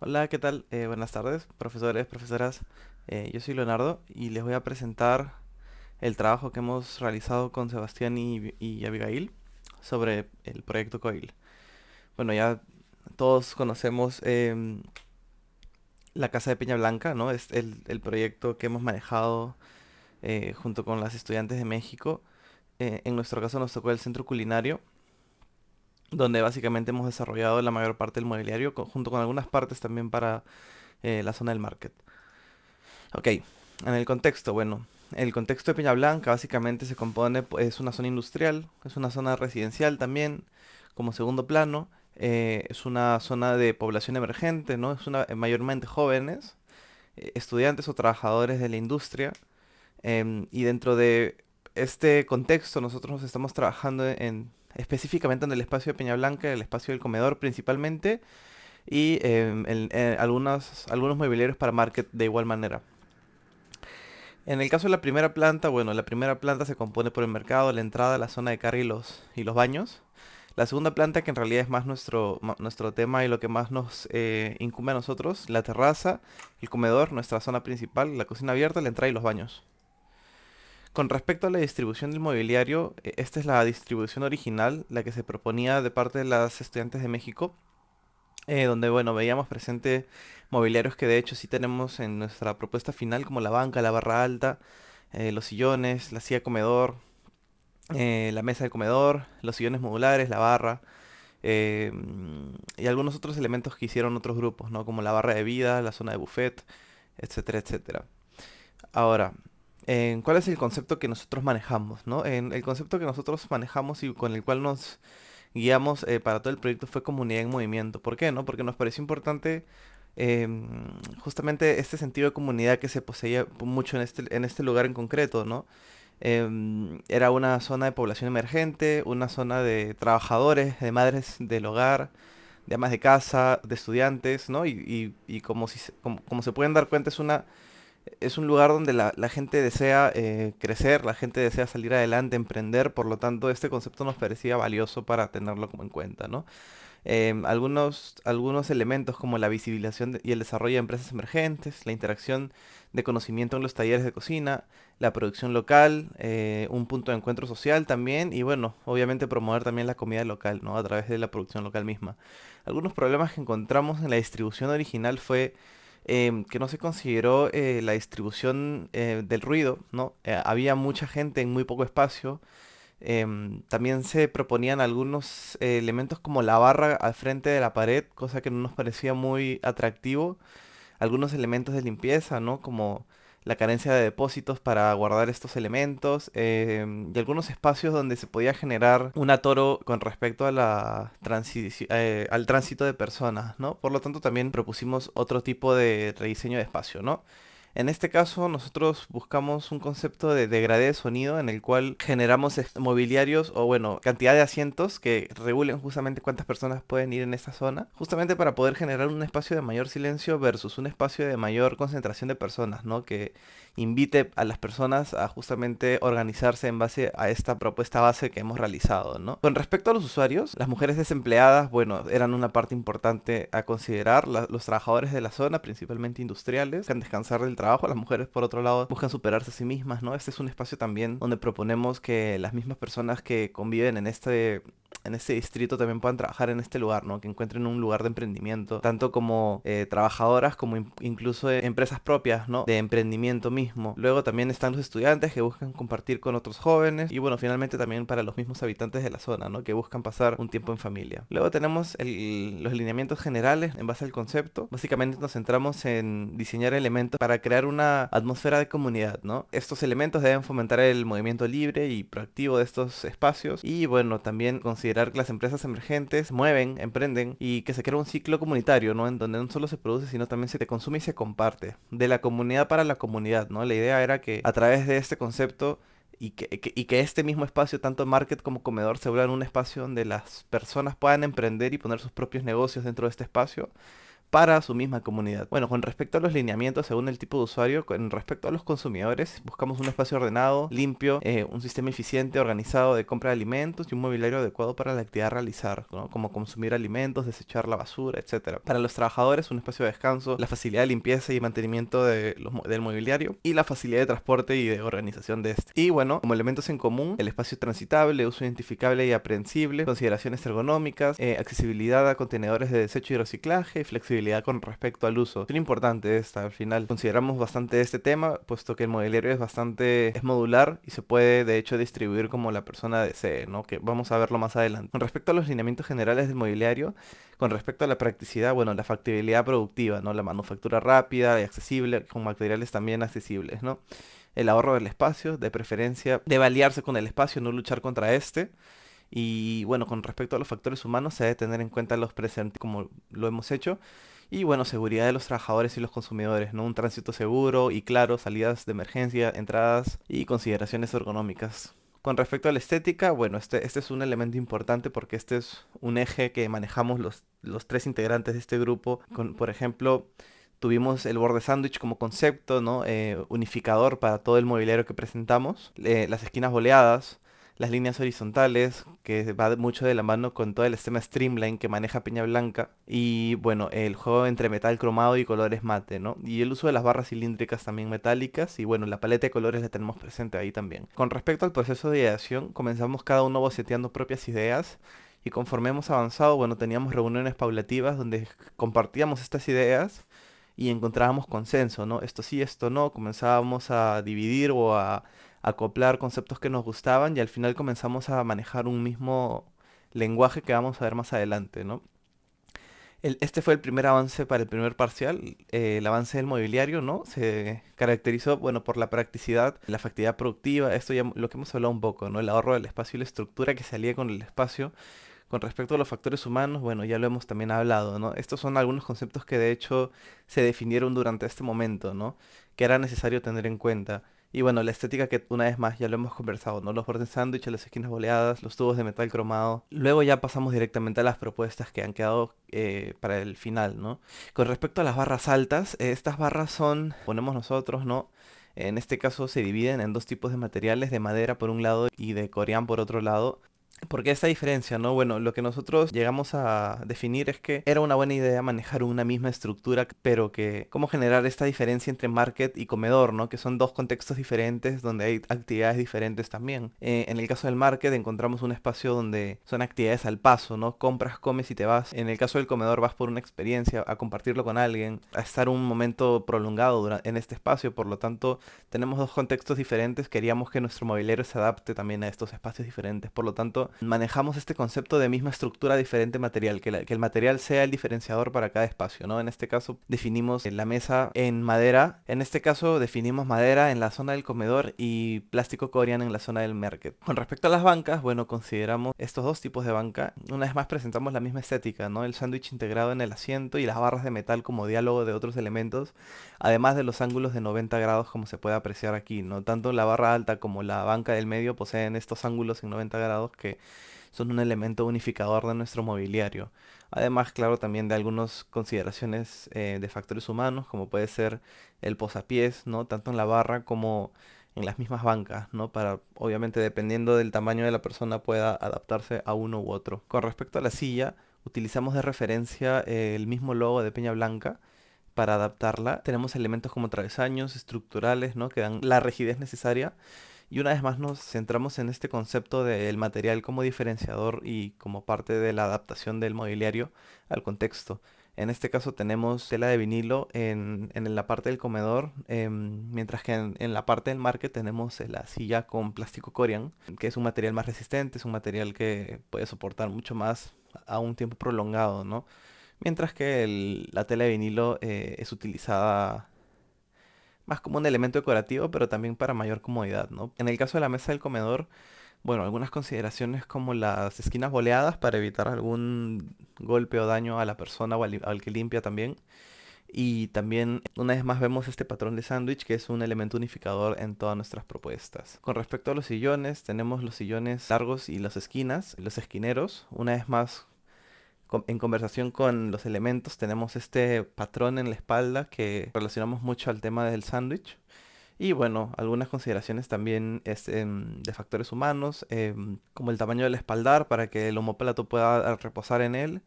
Hola, ¿qué tal? Buenas tardes, profesores, profesoras. Yo soy Leonardo y les voy a presentar el trabajo que hemos realizado con Sebastián y Abigail sobre el proyecto COIL. Bueno, ya todos conocemos la Casa de Peña Blanca, ¿no? Es el proyecto que hemos manejado junto con las estudiantes de México. En nuestro caso nos tocó el centro culinario, donde básicamente hemos desarrollado la mayor parte del mobiliario, junto con algunas partes también para la zona del market. Ok, en el contexto, bueno, el contexto de Peña Blanca básicamente se compone, es una zona industrial, es una zona residencial también, como segundo plano, es una zona de población emergente, ¿no? Es una, mayormente jóvenes, estudiantes o trabajadores de la industria, y dentro de este contexto nosotros nos estamos trabajando específicamente en el espacio de Peña Blanca, el espacio del comedor principalmente, y algunos mobiliarios para market de igual manera. En el caso de la primera planta, bueno, la primera planta se compone por el mercado, la entrada, la zona de carga y los baños. La segunda planta, que en realidad es más nuestro tema y lo que más nos incumbe a nosotros, la terraza, el comedor, nuestra zona principal, la cocina abierta, la entrada y los baños. Con respecto a la distribución del mobiliario, esta es la distribución original, la que se proponía de parte de las estudiantes de México, donde, bueno, veíamos presente mobiliarios que de hecho sí tenemos en nuestra propuesta final, como la banca, la barra alta, los sillones, la silla de comedor, la mesa de comedor, los sillones modulares, la barra, y algunos otros elementos que hicieron otros grupos, ¿no? Como la barra de vida, la zona de buffet, etcétera, etcétera. Ahora, ¿cuál es el concepto que nosotros manejamos, no? El concepto que nosotros manejamos y con el cual nos guiamos para todo el proyecto fue comunidad en movimiento. ¿Por qué, no? Porque nos pareció importante justamente este sentido de comunidad que se poseía mucho en este lugar en concreto, ¿no? Era una zona de población emergente, una zona de trabajadores, de madres del hogar, de amas de casa, de estudiantes, ¿no? Y como, como se pueden dar cuenta, es un lugar donde la gente desea crecer, la gente desea salir adelante, emprender, por lo tanto este concepto nos parecía valioso para tenerlo como en cuenta, ¿no? Algunos elementos como la visibilización y el desarrollo de empresas emergentes, la interacción de conocimiento en los talleres de cocina, la producción local, un punto de encuentro social también y bueno, obviamente promover también la comida local, ¿no? A través de la producción local misma. Algunos problemas que encontramos en la distribución original fue que no se consideró la distribución del ruido, ¿no? Había mucha gente en muy poco espacio. También se proponían algunos elementos como la barra al frente de la pared, cosa que no nos parecía muy atractivo. Algunos elementos de limpieza, ¿no? Como la carencia de depósitos para guardar estos elementos y algunos espacios donde se podía generar un atoro con respecto a al tránsito de personas, ¿no? Por lo tanto, también propusimos otro tipo de rediseño de espacio, ¿no? En este caso, nosotros buscamos un concepto de degradé de sonido en el cual generamos mobiliarios o, bueno, cantidad de asientos que regulen justamente cuántas personas pueden ir en esta zona, justamente para poder generar un espacio de mayor silencio versus un espacio de mayor concentración de personas, ¿no? Que invite a las personas a justamente organizarse en base a esta propuesta base que hemos realizado, ¿no? Con respecto a los usuarios, las mujeres desempleadas, bueno, eran una parte importante a considerar. Los trabajadores de la zona, principalmente industriales, buscan descansar del trabajo. Las mujeres, por otro lado, buscan superarse a sí mismas, ¿no? Este es un espacio también donde proponemos que las mismas personas que conviven en este distrito también puedan trabajar en este lugar, ¿no? Que encuentren un lugar de emprendimiento, tanto como trabajadoras como incluso empresas propias, ¿no? De emprendimiento mismo. Luego también están los estudiantes que buscan compartir con otros jóvenes y bueno, finalmente también para los mismos habitantes de la zona, ¿no? Que buscan pasar un tiempo en familia. Luego tenemos los lineamientos generales en base al concepto. Básicamente nos centramos en diseñar elementos para crear una atmósfera de comunidad, ¿no? Estos elementos deben fomentar el movimiento libre y proactivo de estos espacios y bueno, también considerar que las empresas emergentes mueven, emprenden y que se crea un ciclo comunitario, ¿no? En donde no solo se produce, sino también se consume y se comparte. De la comunidad para la comunidad, ¿no? La idea era que a través de este concepto y que este mismo espacio, tanto market como comedor, se vuelvan un espacio donde las personas puedan emprender y poner sus propios negocios dentro de este espacio para su misma comunidad. Bueno, con respecto a los lineamientos según el tipo de usuario, con respecto a los consumidores, buscamos un espacio ordenado, limpio, un sistema eficiente, organizado de compra de alimentos y un mobiliario adecuado para la actividad a realizar, ¿no? Como consumir alimentos, desechar la basura, etcétera. Para los trabajadores, un espacio de descanso, la facilidad de limpieza y mantenimiento del mobiliario y la facilidad de transporte y de organización de este. Y bueno, como elementos en común, el espacio transitable, uso identificable y aprehensible, consideraciones ergonómicas, accesibilidad a contenedores de desecho y reciclaje, flexibilidad con respecto al uso. Es importante esta, al final. Consideramos bastante este tema, puesto que el mobiliario es modular y se puede de hecho distribuir como la persona desee, ¿no? Que vamos a verlo más adelante. Con respecto a los lineamientos generales del mobiliario, con respecto a la practicidad, bueno, la factibilidad productiva, ¿no? La manufactura rápida y accesible, con materiales también accesibles, ¿no? El ahorro del espacio, de preferencia, debe aliarse con el espacio, no luchar contra este. Y bueno, con respecto a los factores humanos, se debe tener en cuenta los presentes como lo hemos hecho. Y bueno, seguridad de los trabajadores y los consumidores, ¿no? Un tránsito seguro y claro, salidas de emergencia, entradas y consideraciones ergonómicas. Con respecto a la estética, bueno, este es un elemento importante porque este es un eje que manejamos los tres integrantes de este grupo. Por ejemplo, tuvimos el borde sándwich como concepto, ¿no? Unificador para todo el mobiliario que presentamos. Las esquinas boleadas, las líneas horizontales, que va mucho de la mano con todo el sistema Streamline que maneja Peña Blanca. Y bueno, el juego entre metal cromado y colores mate, ¿no? Y el uso de las barras cilíndricas también metálicas. Y bueno, la paleta de colores la tenemos presente ahí también. Con respecto al proceso de ideación, comenzamos cada uno boceteando propias ideas. Y conforme hemos avanzado, bueno, teníamos reuniones paulativas donde compartíamos estas ideas y encontrábamos consenso, ¿no? Esto sí, esto no, comenzábamos a dividir o a acoplar conceptos que nos gustaban y al final comenzamos a manejar un mismo lenguaje que vamos a ver más adelante, ¿no? Este fue el primer avance para el primer parcial, el avance del mobiliario, ¿no? Se caracterizó, bueno, por la practicidad, la factibilidad productiva, esto ya lo que hemos hablado un poco, ¿no? El ahorro del espacio y la estructura que salía con el espacio. Con respecto a los factores humanos, bueno, ya lo hemos también hablado, ¿no? Estos son algunos conceptos que de hecho se definieron durante este momento, ¿no? Que era necesario tener en cuenta. Y bueno, la estética que una vez más ya lo hemos conversado, ¿no? Los bordes sándwich, las esquinas boleadas, los tubos de metal cromado. Luego ya pasamos directamente a las propuestas que han quedado para el final, ¿no? Con respecto a las barras altas, estas barras son, ponemos nosotros, ¿no? En este caso se dividen en dos tipos de materiales, de madera por un lado y de coreán por otro lado. ¿Por qué esta diferencia, no? Bueno, lo que nosotros llegamos a definir es que era una buena idea manejar una misma estructura, pero que cómo generar esta diferencia entre market y comedor, ¿no? Que son dos contextos diferentes donde hay actividades diferentes también. En el caso del market encontramos un espacio donde son actividades al paso, ¿no? Compras, comes y te vas. En el caso del comedor vas por una experiencia, a compartirlo con alguien, a estar un momento prolongado en este espacio. Por lo tanto, tenemos dos contextos diferentes. Queríamos que nuestro mobiliario se adapte también a estos espacios diferentes. Por lo tanto, manejamos este concepto de misma estructura, diferente material, que el material sea el diferenciador para cada espacio, ¿no? En este caso definimos la mesa en madera, en este caso definimos madera en la zona del comedor y plástico coreano en la zona del market. Con respecto a las bancas, bueno, consideramos estos dos tipos de banca. Una vez más presentamos la misma estética, ¿no? El sándwich integrado en el asiento y las barras de metal como diálogo de otros elementos, además de los ángulos de 90 grados como se puede apreciar aquí, ¿no? Tanto la barra alta como la banca del medio poseen estos ángulos en 90 grados que son un elemento unificador de nuestro mobiliario. Además, claro, también de algunas consideraciones de factores humanos, como puede ser el posapiés, ¿no? Tanto en la barra como en las mismas bancas, ¿no? Para, obviamente, dependiendo del tamaño de la persona, pueda adaptarse a uno u otro. Con respecto a la silla, utilizamos de referencia el mismo logo de Peña Blanca para adaptarla. Tenemos elementos como travesaños estructurales, ¿no? Que dan la rigidez necesaria. Y una vez más nos centramos en este concepto del material como diferenciador y como parte de la adaptación del mobiliario al contexto. En este caso tenemos tela de vinilo en la parte del comedor, mientras que en la parte del market tenemos la silla con plástico Corian, que es un material más resistente, es un material que puede soportar mucho más a un tiempo prolongado, ¿no? Mientras que la tela de vinilo es utilizada más como un elemento decorativo, pero también para mayor comodidad, ¿no? En el caso de la mesa del comedor, bueno, algunas consideraciones como las esquinas boleadas para evitar algún golpe o daño a la persona o al que limpia también. Y también, una vez más, vemos este patrón de sándwich que es un elemento unificador en todas nuestras propuestas. Con respecto a los sillones, tenemos los sillones largos y las esquinas, los esquineros. Una vez más, En conversación con los elementos tenemos este patrón en la espalda que relacionamos mucho al tema del sándwich. Y bueno, algunas consideraciones también de factores humanos, como el tamaño del espaldar para que el omóplato pueda reposar en él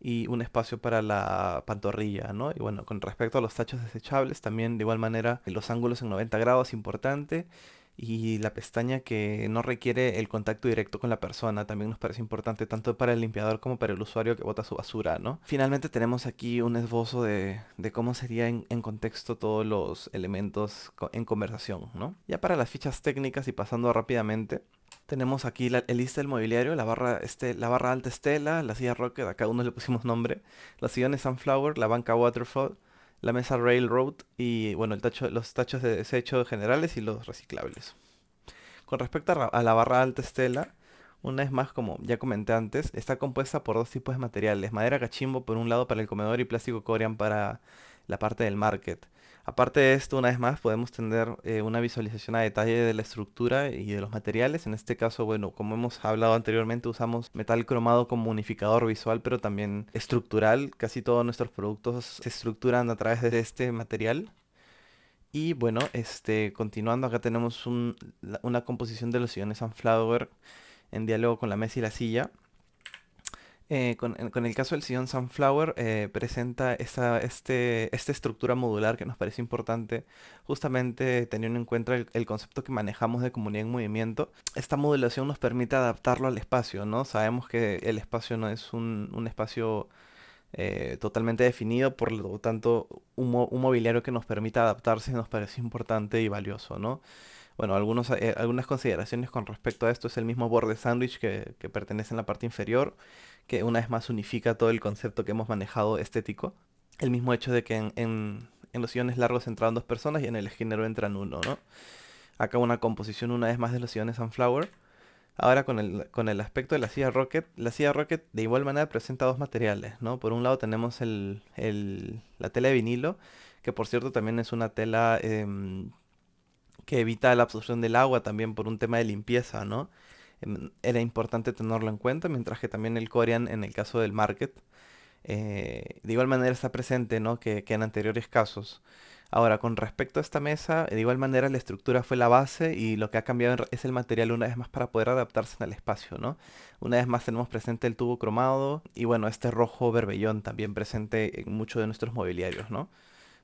y un espacio para la pantorrilla, ¿no? Y bueno, con respecto a los tachos desechables, también de igual manera los ángulos en 90 grados, importante, y la pestaña que no requiere el contacto directo con la persona, también nos parece importante tanto para el limpiador como para el usuario que bota su basura, ¿no? Finalmente tenemos aquí un esbozo de cómo sería en contexto todos los elementos en conversación, ¿no? Ya para las fichas técnicas y pasando rápidamente, tenemos aquí el lista del mobiliario, la barra alta Stella, la silla Rocket, a cada uno le pusimos nombre, los sillones Sunflower, la banca Waterfall, la mesa Railroad y bueno, los tachos de desecho generales y los reciclables. Con respecto a la barra alta Stella, una vez más, como ya comenté antes, está compuesta por dos tipos de materiales, madera cachimbo por un lado para el comedor y plástico Corian para la parte del market. Aparte de esto, una vez más, podemos tener una visualización a detalle de la estructura y de los materiales. En este caso, bueno, como hemos hablado anteriormente, usamos metal cromado como unificador visual, pero también estructural. Casi todos nuestros productos se estructuran a través de este material. Y bueno, continuando, acá tenemos una composición de los sillones Sunflower en diálogo con la mesa y la silla. Con el caso del sillón Sunflower, presenta esta estructura modular que nos parece importante, justamente teniendo en cuenta el concepto que manejamos de comunidad en movimiento. Esta modulación nos permite adaptarlo al espacio, ¿no? Sabemos que el espacio no es un espacio totalmente definido, por lo tanto, un mobiliario que nos permita adaptarse nos parece importante y valioso, ¿no? Bueno, algunas consideraciones con respecto a esto es el mismo borde sándwich que pertenece en la parte inferior, que una vez más unifica todo el concepto que hemos manejado estético. El mismo hecho de que en los sillones largos entran dos personas y en el esquinero entran uno, ¿no? Acá una composición una vez más de los sillones Sunflower. Ahora con el aspecto de la silla Rocket de igual manera presenta dos materiales, ¿no? Por un lado tenemos la tela de vinilo, que por cierto también es una tela que evita la absorción del agua también por un tema de limpieza, ¿no? Era importante tenerlo en cuenta, mientras que también el Corian en el caso del Market de igual manera está presente, ¿no? que en anteriores casos. Ahora, con respecto a esta mesa, de igual manera la estructura fue la base y lo que ha cambiado es el material una vez más para poder adaptarse al espacio, ¿no? Una vez más tenemos presente el tubo cromado y bueno, este rojo berbellón también presente en muchos de nuestros mobiliarios, ¿no?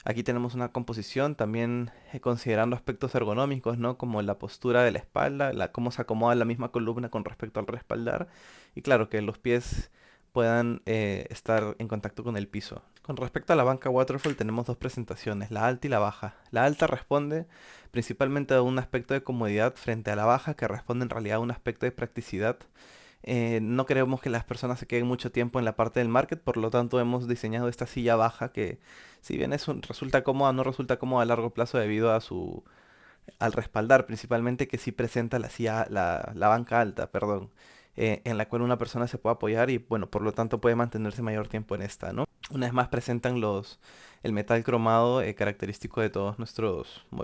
Aquí tenemos una composición también considerando aspectos ergonómicos, ¿no? Como la postura de la espalda, cómo se acomoda la misma columna con respecto al respaldar. Y claro, que los pies puedan estar en contacto con el piso. Con respecto a la banca Waterfall tenemos dos presentaciones, la alta y la baja. La alta responde principalmente a un aspecto de comodidad frente a la baja que responde en realidad a un aspecto de practicidad. No queremos que las personas se queden mucho tiempo en la parte del market, por lo tanto hemos diseñado esta silla baja que si bien resulta cómoda, no resulta cómoda a largo plazo debido al respaldar principalmente que sí presenta la banca alta, perdón, en la cual una persona se puede apoyar y bueno, por lo tanto puede mantenerse mayor tiempo en esta, ¿no? Una vez más presentan el metal cromado característico de todos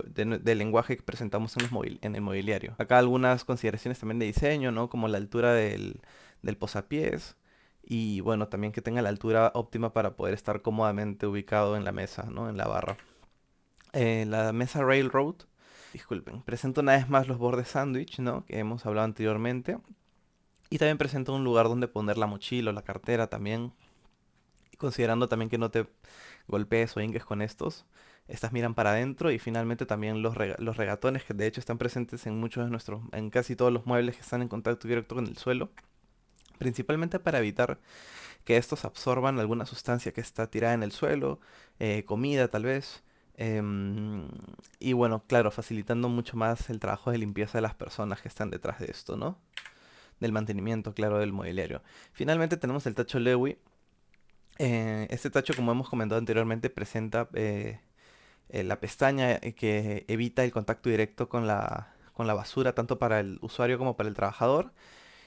del lenguaje que presentamos en el mobiliario. Acá algunas consideraciones también de diseño, ¿no? Como la altura del posapiés y bueno, también que tenga la altura óptima para poder estar cómodamente ubicado en la mesa, ¿no? En la barra. La mesa Railroad, disculpen, presenta una vez más los bordes sándwich, ¿no? Que hemos hablado anteriormente. Y también presenta un lugar donde poner la mochila o la cartera también. Considerando también que no te golpees o ingues con estos. Estas miran para adentro y finalmente también los regatones que de hecho están presentes en casi todos los muebles que están en contacto directo con el suelo. Principalmente para evitar que estos absorban alguna sustancia que está tirada en el suelo, comida tal vez. em, y bueno, claro, facilitando mucho más el trabajo de limpieza de las personas que están detrás de esto, ¿no? Del mantenimiento, claro, del mobiliario. Finalmente tenemos el tacho Lewy. Este tacho, como hemos comentado anteriormente, presenta la pestaña que evita el contacto directo con la basura, tanto para el usuario como para el trabajador.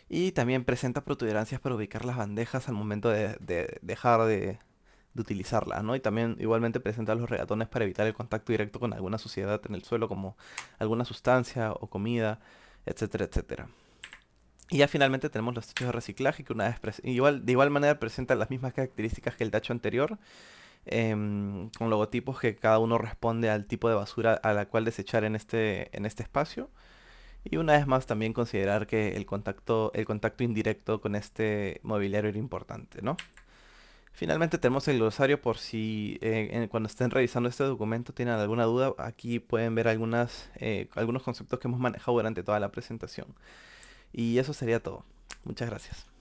Y también presenta protuberancias para ubicar las bandejas al momento de dejar de utilizarlas, ¿no? Y también igualmente presenta los regatones para evitar el contacto directo con alguna suciedad en el suelo, como alguna sustancia o comida, etcétera, etcétera. Y ya finalmente tenemos los techos de reciclaje, que de igual manera presentan las mismas características que el tacho anterior, con logotipos que cada uno responde al tipo de basura a la cual desechar en este espacio. Y una vez más también considerar que el contacto indirecto con este mobiliario era importante, ¿no? Finalmente tenemos el glosario por si cuando estén revisando este documento tienen alguna duda. Aquí pueden ver algunos conceptos que hemos manejado durante toda la presentación. Y eso sería todo. Muchas gracias.